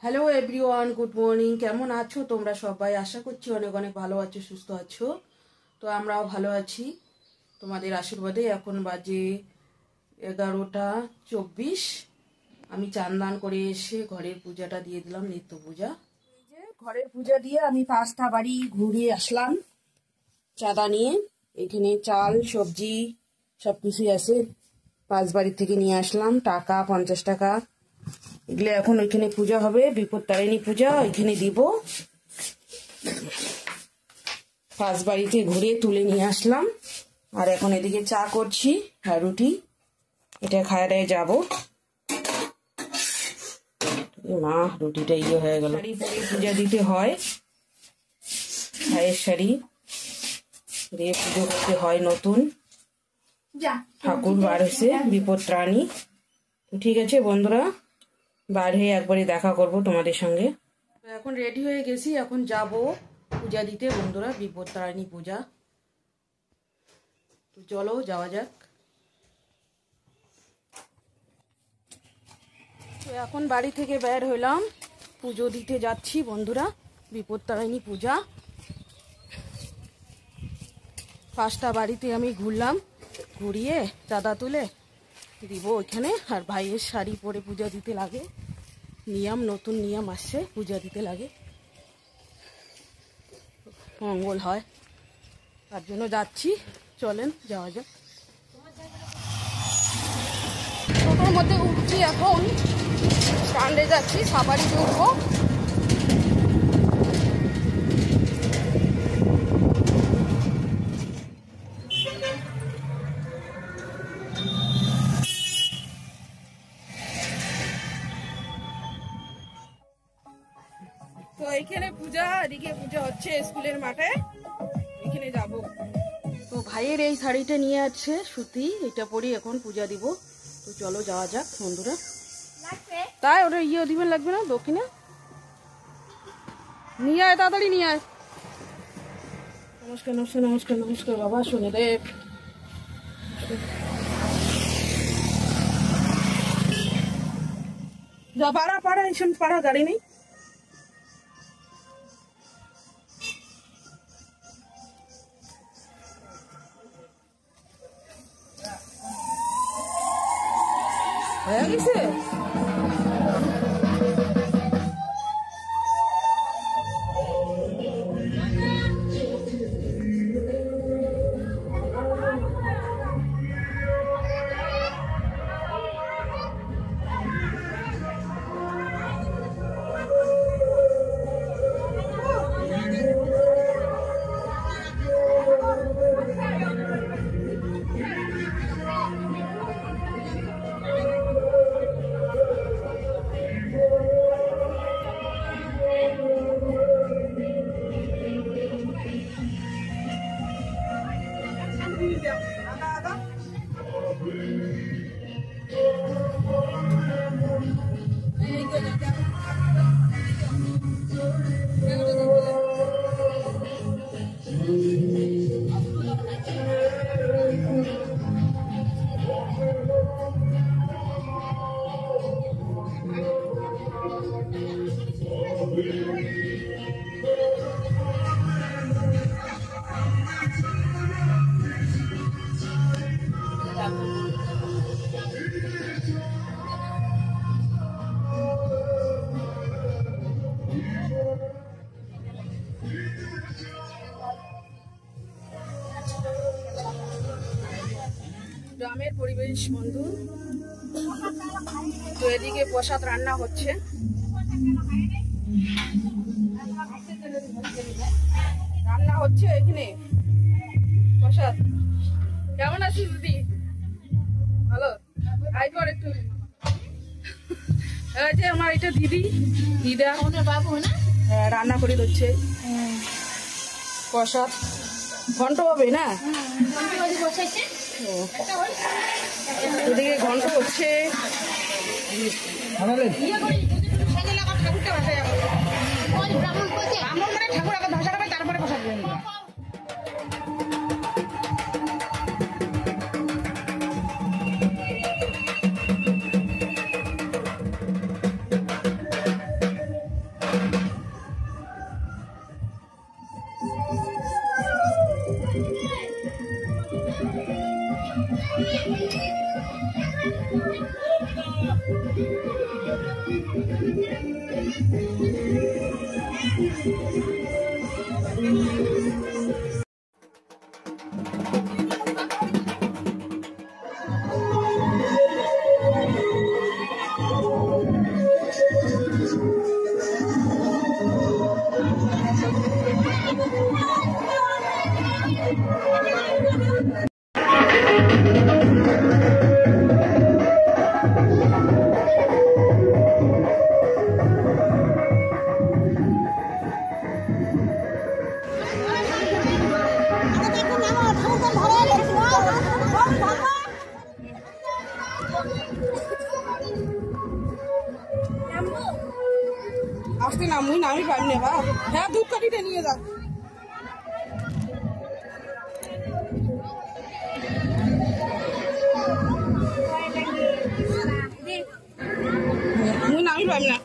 Hello everyone, good morning. কেমন আছো তোমরা সবাই? আশা করছি অনেক অনেক ভালো আছো, সুস্থ আছো। তো আমরাও ভালো আছি তোমাদের আশীর্বাদে। এখন বাজে 11:24। আমি চান দান করে এসে ঘরের পূজাটা দিয়ে দিলাম, নিত্য পূজা। এই যে ঘরের পূজা দিয়ে আমি 5টা বাড়ি ঘুরিয়ে আসলাম চাঁদা নিয়ে। এখানে চাল সবজি সব কিছুই আছে, 5 বাড়ি থেকে নিয়ে আসলাম। টাকা 50 টাকা, এগুলো এখন ওইখানে পূজা হবে, বিপত্তারিণী পূজা, ওইখানে দিব। 5 বাড়িতে ঘুরে তুলে নিয়ে আসলাম। আর এখন এদিকে চা করছি আর রুটি, এটা খায় যাবো। মা রুটিটা ইয়ে হয়ে গেল। শাড়ি পরে পূজা দিতে হয়, ভাইয়ের শাড়ি দিয়ে পুজো করতে হয়। নতুন ঠাকুর বার হয়েছে, বিপত্তারিণী। ঠিক আছে বন্ধুরা, বার হয়ে একবারে দেখা করব তোমাদের সঙ্গে। এখন রেডি হয়ে গেছি, এখন যাব পূজা দিতে বন্ধুরা, বিপত্তারিণী পূজা। তো চলো যাওয়া যাক। তো এখন বাড়ি থেকে বের হইলাম, পুজো দিতে যাচ্ছি বন্ধুরা, বিপত্তারিণী পূজা। 5টা বাড়িতে আমি ঘুরলাম, ঘুরিয়ে চাঁদা তুলে দিব ওইখানে। আর ভাইয়ের শাড়ি পরে পূজা দিতে লাগে, নিয়ম, নতুন নিয়ম আসছে, পূজা দিতে লাগে, মঙ্গল হয়, তার জন্য যাচ্ছি। চলেন যাওয়া যাক। টোটোর মধ্যে উঠছি, এখন স্ট্যান্ডে যাচ্ছি, সাবাড়িতে উঠবো। তো এইখানে পূজা, এদিকে পূজা হচ্ছে স্কুলের মাঠে, এখানে যাব। তো ভাইয়ের এই শাড়িটা নিয়ে আছে সুতি, এটা পরি এখন পূজা দিব। তো চলো যাওয়া যাক বন্ধুরা। তাই ওটা ইয়ে দিবেন লাগবে না, দক্ষিণে নিয়ে আয়, তাড়াতাড়ি নিয়ে আয়। নমস্কার নমস্কার নমস্কার নমস্কার বাবা শনিদেব। যা পাড়া পাড়া, এইসব পাড়া, গাড়ি নেই। হয়ে গেছে। গ্রামের পরিবেশ বন্ধু। তো এদিকে প্রসাদ রান্না হচ্ছে, রান্না হচ্ছে এখানে প্রসাদ। কেমন আছিস দিদি? ভালো। আই কর একটু। এই যে আমার এটা দিদি, দিদা বাবু না, রান্না করে দিচ্ছে প্রসাদ। ঘন্ট হবে না, ওদিকে ঘন্ট হচ্ছে। ঠাকুর আগে ভাষা হবে, তারপরে প্রসাদ দেবেন। আসতে নামুই নামি পারি না বা হ্যাঁ ধূপকাঠিটা নিয়ে যা মুই নামি পারি না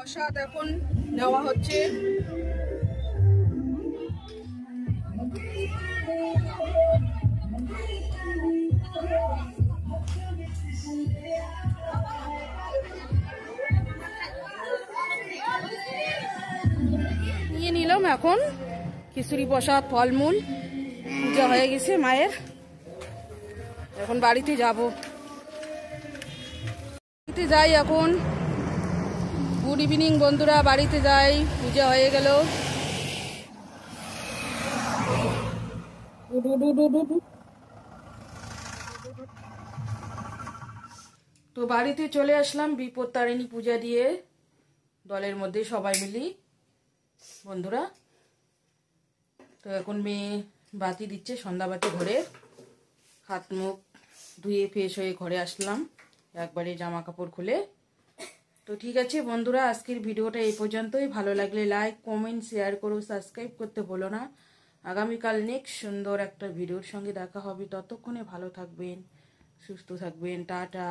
প্রসাদ এখন নেওয়া হচ্ছে নিয়ে নিলাম এখন খিচুড়ি প্রসাদ ফলমূল পূজা হয়ে গেছে মায়ের এখন বাড়িতে যাব বাড়িতে যাই এখন গুড ইভিনিং বন্ধুরা বাড়িতে যাই পূজা হয়ে গেল তো বাড়িতে চলে আসলাম বিপত্তারিণী পূজা দিয়ে দলের মধ্যে সবাই মিলি বন্ধুরা তো এখন মেয়ে বাতি দিচ্ছে সন্ধ্যাবাতি ঘরে হাত মুখ ধুয়ে ফ্রেশ হয়ে ঘরে আসলাম একবারে জামা কাপড় খুলে তো ঠিক আছে বন্ধুরা আজকের ভিডিওটা এই পর্যন্তই ভালো লাগলে লাইক কমেন্ট শেয়ার করো সাবস্ক্রাইব করতে ভুলো না আগামীকাল নেক্সট সুন্দর একটা ভিডিওর সঙ্গে দেখা হবে ততক্ষণে ভালো থাকবেন সুস্থ থাকবেন টাটা।